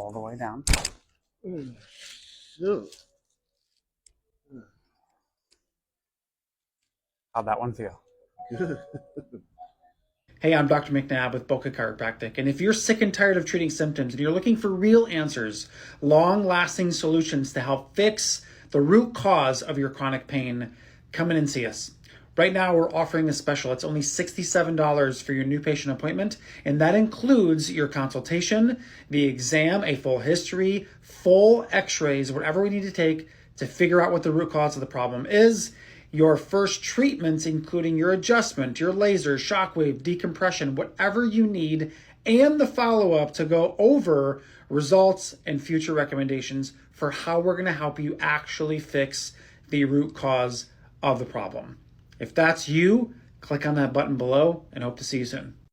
all the way down. How'd that one feel? Hey, I'm Dr. McNabb with Boca Chiropractic, and if you're sick and tired of treating symptoms and you're looking for real answers, long-lasting solutions to help fix the root cause of your chronic pain, come in and see us. Right now, we're offering a special. It's only $67 for your new patient appointment, and that includes your consultation, the exam, a full history, full x-rays, whatever we need to take to figure out what the root cause of the problem is, your first treatments, including your adjustment, your laser, shockwave, decompression, whatever you need, and the follow-up to go over results and future recommendations for how we're going to help you actually fix the root cause of the problem. If that's you, click on that button below and hope to see you soon.